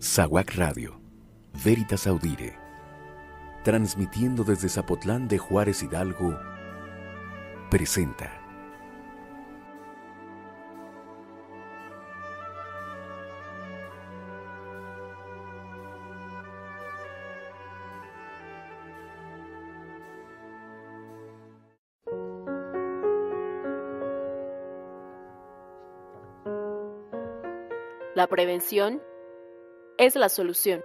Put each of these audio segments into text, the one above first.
SAWAC Radio, Veritas Audire, transmitiendo desde Zapotlán de Juárez Hidalgo, presenta La prevención es la solución.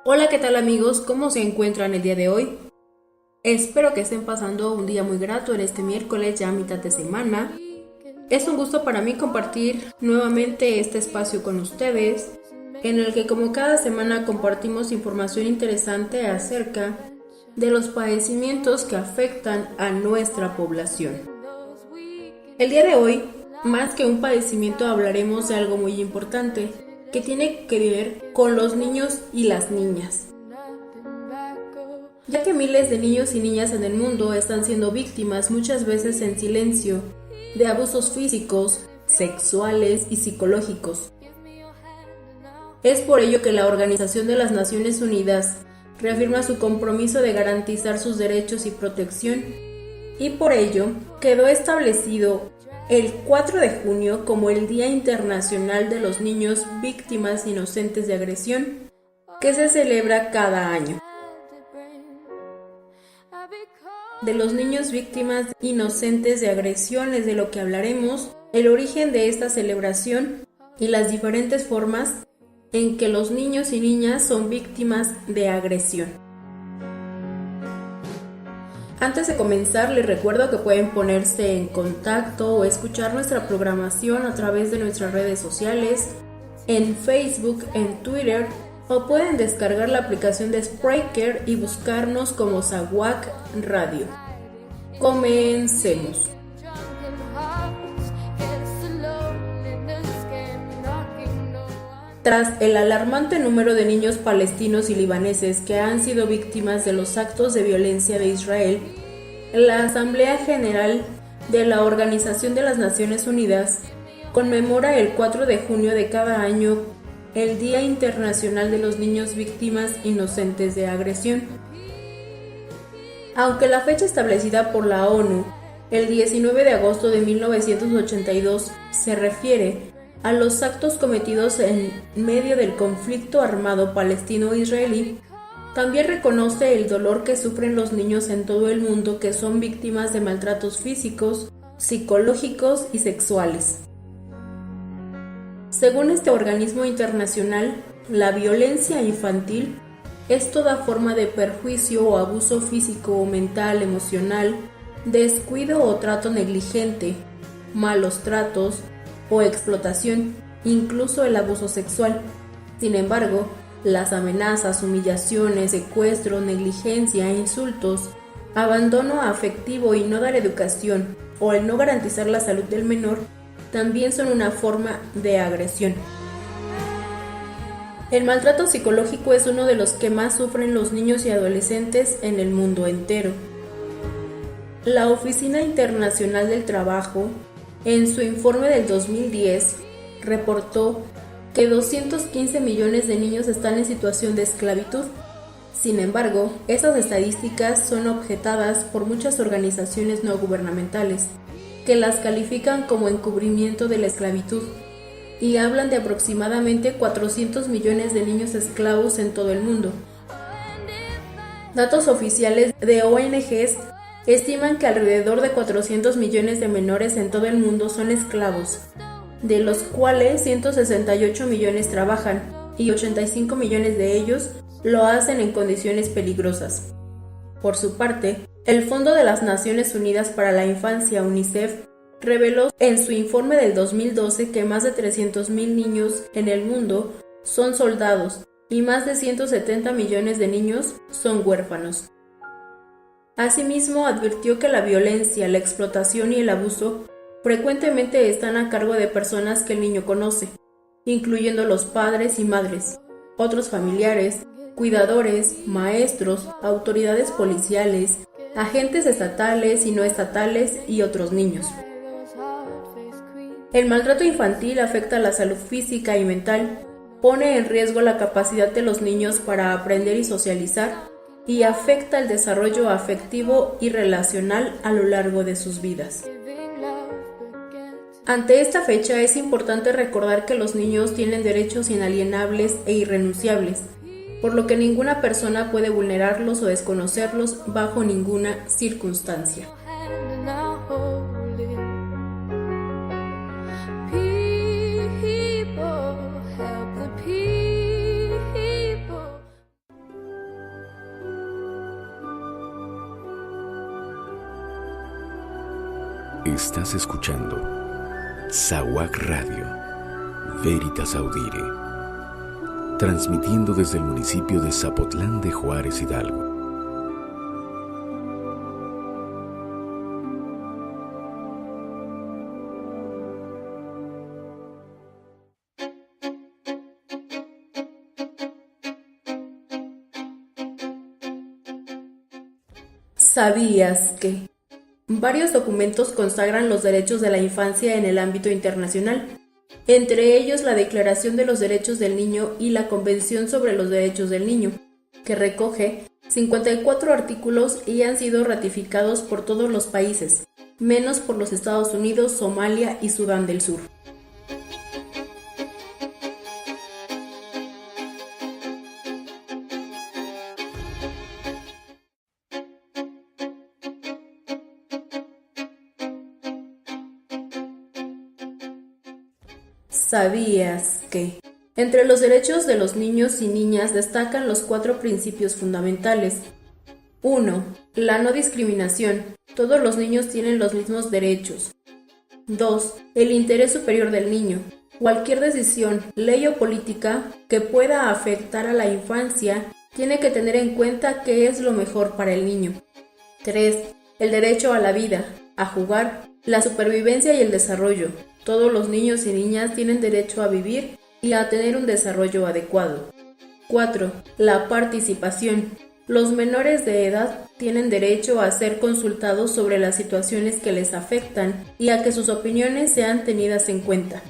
Hola, ¿qué tal amigos? ¿Cómo se encuentran el día de hoy? Espero que estén pasando un día muy grato en este miércoles, ya a mitad de semana. Es un gusto para mí compartir nuevamente este espacio con ustedes, en el que como cada semana compartimos información interesante acerca de los padecimientos que afectan a nuestra población. El día de hoy, más que un padecimiento, hablaremos de algo muy importante que tiene que ver con los niños y las niñas, ya que miles de niños y niñas en el mundo están siendo víctimas, muchas veces en silencio, de abusos físicos, sexuales y psicológicos. Es por ello que la Organización de las Naciones Unidas reafirma su compromiso de garantizar sus derechos y protección, y por ello quedó establecido el 4 de junio como el Día Internacional de los Niños Víctimas Inocentes de Agresión, que se celebra cada año. De los niños víctimas inocentes de agresión es de lo que hablaremos, el origen de esta celebración y las diferentes formas en que los niños y niñas son víctimas de agresión. Antes de comenzar, les recuerdo que pueden ponerse en contacto o escuchar nuestra programación a través de nuestras redes sociales, en Facebook, en Twitter, o pueden descargar la aplicación de Spreaker y buscarnos como SAWAC Radio. Comencemos. Tras el alarmante número de niños palestinos y libaneses que han sido víctimas de los actos de violencia de Israel, la Asamblea General de la Organización de las Naciones Unidas conmemora el 4 de junio de cada año el Día Internacional de los Niños Víctimas Inocentes de Agresión. Aunque la fecha establecida por la ONU, el 19 de agosto de 1982, se refiere a los actos cometidos en medio del conflicto armado palestino-israelí, también reconoce el dolor que sufren los niños en todo el mundo que son víctimas de maltratos físicos, psicológicos y sexuales. Según este organismo internacional, la violencia infantil es toda forma de perjuicio o abuso físico o mental, emocional, descuido o trato negligente, malos tratos o explotación, incluso el abuso sexual. Sin embargo, las amenazas, humillaciones, secuestro, negligencia, insultos, abandono afectivo y no dar educación o el no garantizar la salud del menor también son una forma de agresión. El maltrato psicológico es uno de los que más sufren los niños y adolescentes en el mundo entero. La Oficina Internacional del Trabajo, en su informe del 2010, reportó que 215 millones de niños están en situación de esclavitud. Sin embargo, esas estadísticas son objetadas por muchas organizaciones no gubernamentales, que las califican como encubrimiento de la esclavitud, y hablan de aproximadamente 400 millones de niños esclavos en todo el mundo. Datos oficiales de ONGs estiman que alrededor de 400 millones de menores en todo el mundo son esclavos, de los cuales 168 millones trabajan y 85 millones de ellos lo hacen en condiciones peligrosas. Por su parte, el Fondo de las Naciones Unidas para la Infancia, UNICEF, reveló en su informe del 2012 que más de 300.000 niños en el mundo son soldados y más de 170 millones de niños son huérfanos. Asimismo, advirtió que la violencia, la explotación y el abuso frecuentemente están a cargo de personas que el niño conoce, incluyendo los padres y madres, otros familiares, cuidadores, maestros, autoridades policiales, agentes estatales y no estatales y otros niños. El maltrato infantil afecta la salud física y mental, pone en riesgo la capacidad de los niños para aprender y socializar y afecta el desarrollo afectivo y relacional a lo largo de sus vidas. Ante esta fecha es importante recordar que los niños tienen derechos inalienables e irrenunciables, por lo que ninguna persona puede vulnerarlos o desconocerlos bajo ninguna circunstancia. Estás escuchando Sahuac Radio, Veritas Audire, transmitiendo desde el municipio de Zapotlán de Juárez, Hidalgo. ¿Sabías que? Varios documentos consagran los derechos de la infancia en el ámbito internacional, entre ellos la Declaración de los Derechos del Niño y la Convención sobre los Derechos del Niño, que recoge 54 artículos y han sido ratificados por todos los países, menos por los Estados Unidos, Somalia y Sudán del Sur. ¿Sabías que? Entre los derechos de los niños y niñas destacan los 4 principios fundamentales. 1. La no discriminación. Todos los niños tienen los mismos derechos. 2. El interés superior del niño. Cualquier decisión, ley o política que pueda afectar a la infancia tiene que tener en cuenta qué es lo mejor para el niño. 3. El derecho a la vida, a jugar, la supervivencia y el desarrollo. Todos los niños y niñas tienen derecho a vivir y a tener un desarrollo adecuado. 4. La participación. Los menores de edad tienen derecho a ser consultados sobre las situaciones que les afectan y a que sus opiniones sean tenidas en cuenta.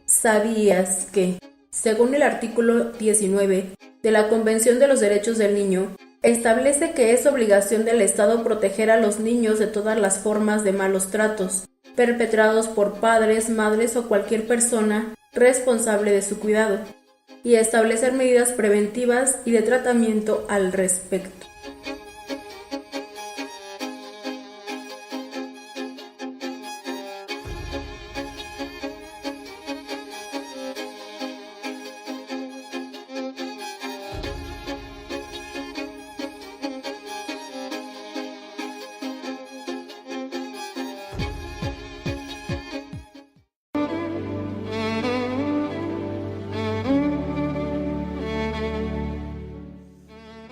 ¿Sabías que, según el artículo 19 de la Convención de los Derechos del Niño, establece que es obligación del Estado proteger a los niños de todas las formas de malos tratos, perpetrados por padres, madres o cualquier persona responsable de su cuidado, y establecer medidas preventivas y de tratamiento al respecto?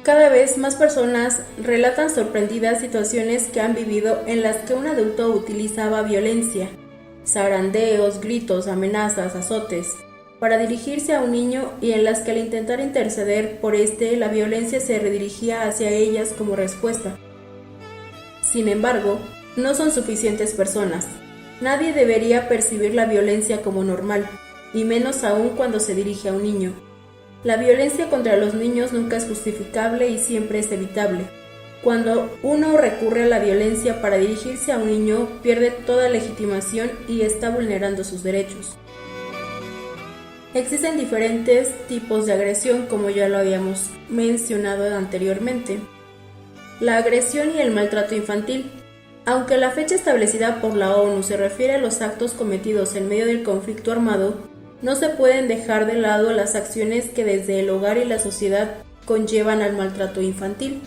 Cada vez más personas relatan sorprendidas situaciones que han vivido en las que un adulto utilizaba violencia, zarandeos, gritos, amenazas, azotes, para dirigirse a un niño y en las que al intentar interceder por la violencia se redirigía hacia ellas como respuesta. Sin embargo, no son suficientes personas. Nadie debería percibir la violencia como normal, y menos aún cuando se dirige a un niño. La violencia contra los niños nunca es justificable y siempre es evitable. Cuando uno recurre a la violencia para dirigirse a un niño, pierde toda legitimación y está vulnerando sus derechos. Existen diferentes tipos de agresión, como ya lo habíamos mencionado anteriormente. La agresión y el maltrato infantil. Aunque la fecha establecida por la ONU se refiere a los actos cometidos en medio del conflicto armado, no se pueden dejar de lado las acciones que desde el hogar y la sociedad conllevan al maltrato infantil.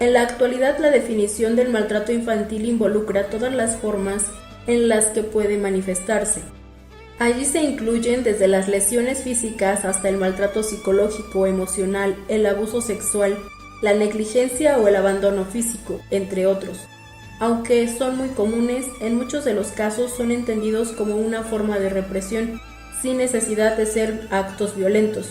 En la actualidad, la definición del maltrato infantil involucra todas las formas en las que puede manifestarse. Allí se incluyen desde las lesiones físicas hasta el maltrato psicológico, emocional, el abuso sexual, la negligencia o el abandono físico, entre otros. Aunque son muy comunes, en muchos de los casos son entendidos como una forma de represión, sin necesidad de ser actos violentos.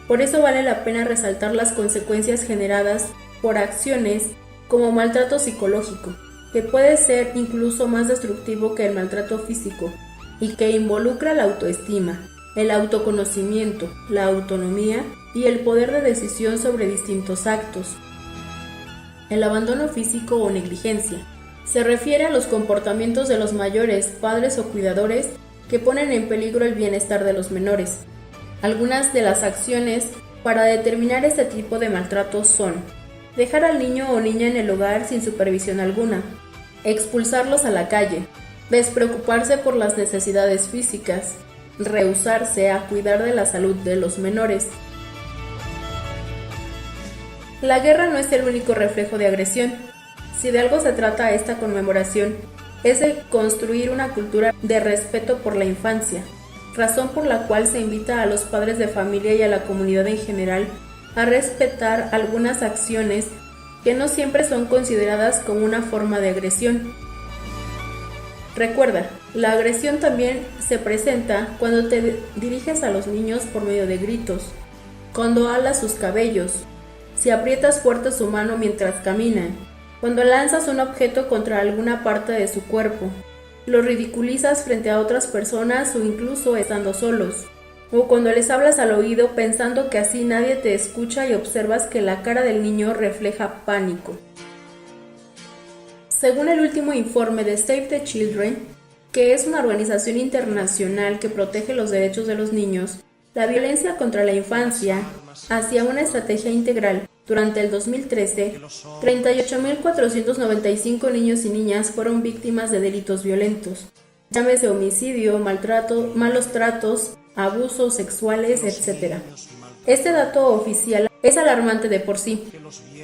Por eso vale la pena resaltar las consecuencias generadas por acciones como maltrato psicológico, que puede ser incluso más destructivo que el maltrato físico y que involucra la autoestima, el autoconocimiento, la autonomía y el poder de decisión sobre distintos actos. El abandono físico o negligencia se refiere a los comportamientos de los mayores, padres o cuidadores que ponen en peligro el bienestar de los menores. Algunas de las acciones para determinar este tipo de maltratos son: dejar al niño o niña en el hogar sin supervisión alguna, expulsarlos a la calle, despreocuparse por las necesidades físicas, rehusarse a cuidar de la salud de los menores. La guerra no es el único reflejo de agresión. Si de algo se trata esta conmemoración, es de construir una cultura de respeto por la infancia, razón por la cual se invita a los padres de familia y a la comunidad en general a respetar algunas acciones que no siempre son consideradas como una forma de agresión. Recuerda, la agresión también se presenta cuando te diriges a los niños por medio de gritos, cuando alas sus cabellos, si aprietas fuerte su mano mientras caminan, cuando lanzas un objeto contra alguna parte de su cuerpo, los ridiculizas frente a otras personas o incluso estando solos, o cuando les hablas al oído pensando que así nadie te escucha y observas que la cara del niño refleja pánico. Según el último informe de Save the Children, que es una organización internacional que protege los derechos de los niños, la violencia contra la infancia hacia una estrategia integral. Durante el 2013, 38.495 niños y niñas fueron víctimas de delitos violentos, llámese homicidio, maltrato, malos tratos, abusos sexuales, etc. Este dato oficial es alarmante de por sí,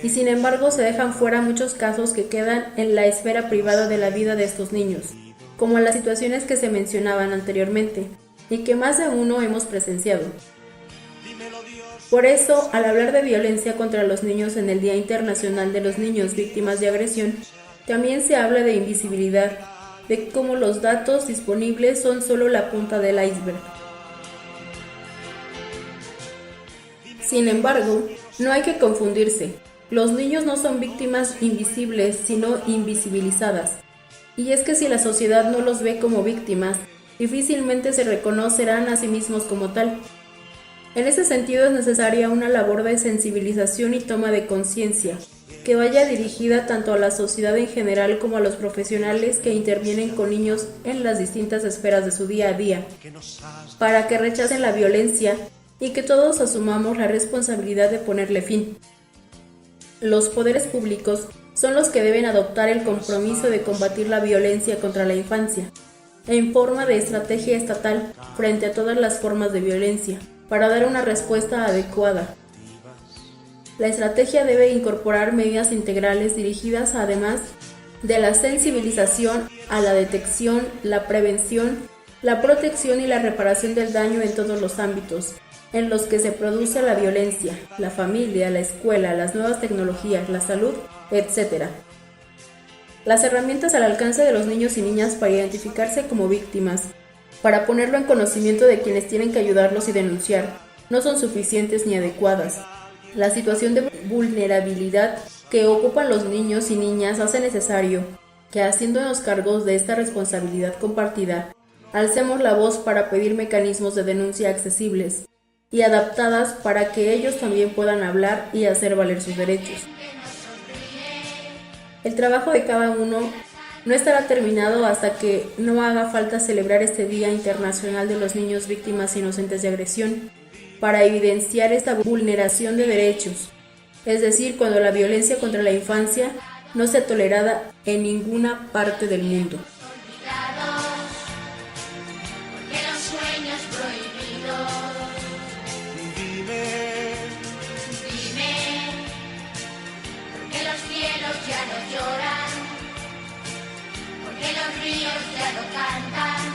y sin embargo se dejan fuera muchos casos que quedan en la esfera privada de la vida de estos niños, como las situaciones que se mencionaban anteriormente, y que más de uno hemos presenciado. Por eso, al hablar de violencia contra los niños en el Día Internacional de los Niños Víctimas de Agresión, también se habla de invisibilidad, de cómo los datos disponibles son solo la punta del iceberg. Sin embargo, no hay que confundirse. Los niños no son víctimas invisibles, sino invisibilizadas. Y es que si la sociedad no los ve como víctimas, difícilmente se reconocerán a sí mismos como tal. En ese sentido es necesaria una labor de sensibilización y toma de conciencia, que vaya dirigida tanto a la sociedad en general como a los profesionales que intervienen con niños en las distintas esferas de su día a día, para que rechacen la violencia y que todos asumamos la responsabilidad de ponerle fin. Los poderes públicos son los que deben adoptar el compromiso de combatir la violencia contra la infancia, en forma de estrategia estatal frente a todas las formas de violencia, para dar una respuesta adecuada. La estrategia debe incorporar medidas integrales dirigidas además de la sensibilización a la detección, la prevención, la protección y la reparación del daño en todos los ámbitos en los que se produce la violencia, la familia, la escuela, las nuevas tecnologías, la salud, etc. Las herramientas al alcance de los niños y niñas para identificarse como víctimas, para ponerlo en conocimiento de quienes tienen que ayudarlos y denunciar, no son suficientes ni adecuadas. La situación de vulnerabilidad que ocupan los niños y niñas hace necesario que, haciéndonos cargos de esta responsabilidad compartida, alcemos la voz para pedir mecanismos de denuncia accesibles y adaptadas para que ellos también puedan hablar y hacer valer sus derechos. El trabajo de cada uno no estará terminado hasta que no haga falta celebrar este Día Internacional de los Niños Víctimas Inocentes de Agresión para evidenciar esta vulneración de derechos, es decir, cuando la violencia contra la infancia no sea tolerada en ninguna parte del mundo. Ya no cantan,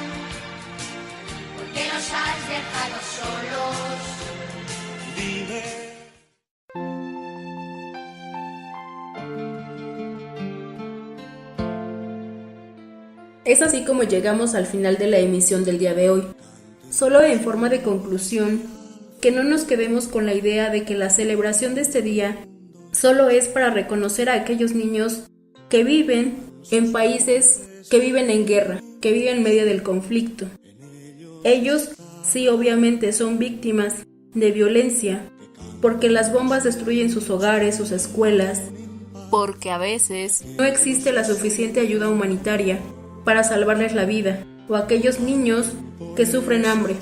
porque nos has dejado solos. Dime. Es así como llegamos al final de la emisión del día de hoy. Solo en forma de conclusión, que no nos quedemos con la idea de que la celebración de este día solo es para reconocer a aquellos niños que viven en países que viven en guerra, que viven en medio del conflicto. Ellos sí, obviamente son víctimas de violencia, porque las bombas destruyen sus hogares, sus escuelas, porque a veces no existe la suficiente ayuda humanitaria para salvarles la vida, o aquellos niños que sufren hambre.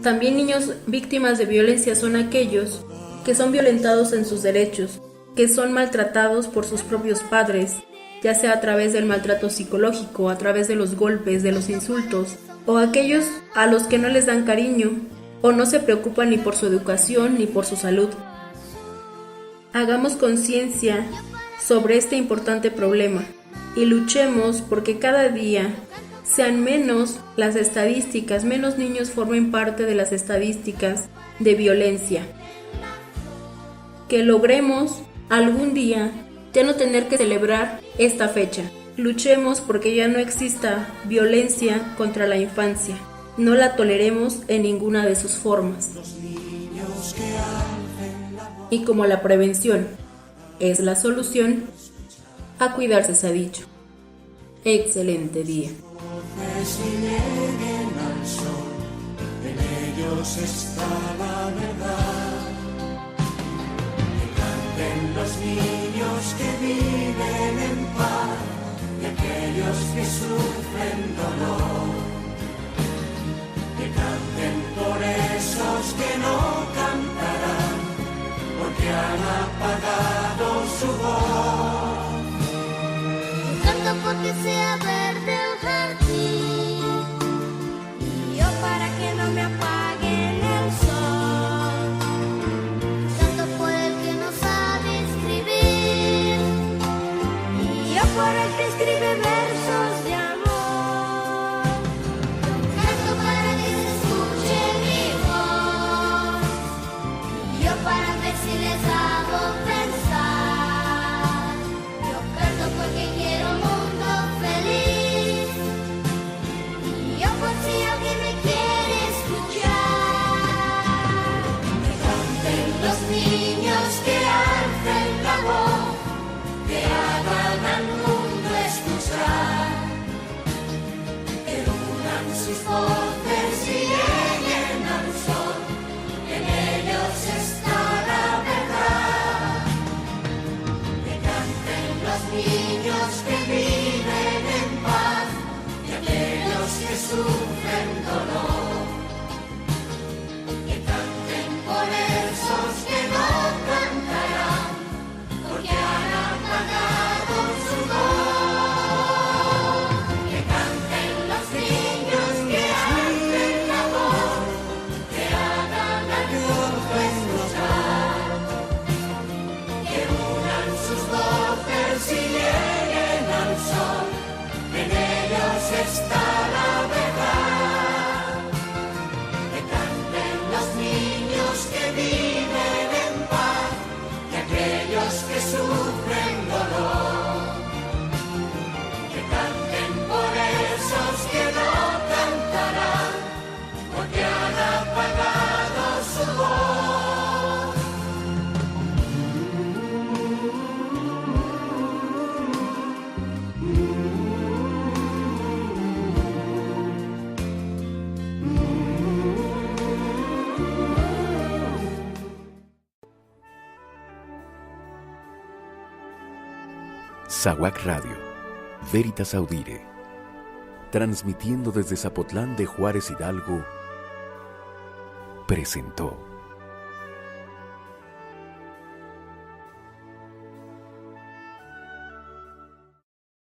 También niños víctimas de violencia son aquellos que son violentados en sus derechos, que son maltratados por sus propios padres, ya sea a través del maltrato psicológico, a través de los golpes, de los insultos, o aquellos a los que no les dan cariño o no se preocupan ni por su educación ni por su salud. Hagamos conciencia sobre este importante problema y luchemos porque cada día sean menos las estadísticas, menos niños formen parte de las estadísticas de violencia. Que logremos algún día ya no tener que celebrar esta fecha. Luchemos porque ya no exista violencia contra la infancia. No la toleremos en ninguna de sus formas. Y como la prevención es la solución, a cuidarse se ha dicho. Excelente día. En ellos está la verdad. Que canten los niños que viven en paz y aquellos que sufren dolor. Que canten por esos que no cantarán, porque han apagado su voz. Canto porque sea verde el jardín, y yo para que no me apaguen el sol. Canto por el que no sabe escribir, y yo por el que escribe versos de amor. Canto para que se escuche mi voz, y yo para ver si les hago pensar. Yo canto porque quiero un mundo feliz, y yo por si alguien me quiere escuchar. Que canten los niños, que alcen la voz, que hagan al mundo escuchar. Que unan sus voces y lleguen al sol, en ellos está la verdad. Que canten los niños que viven en paz y aquellos que sufren dolor. Que canten por esos que no cantarán, porque han apagado su voz. Que canten los niños, que alcen la voz, que hagan al mundo escuchar. Que unan sus voces y lleguen al sol, en ellos está la verdad. Que canten los niños que viven en paz y aquellos que sufren dolor. Que canten por esos que no cantarán, porque han apagado su voz. SAWAC Radio, Veritas Audire, transmitiendo desde Zapotlán de Juárez Hidalgo, presentó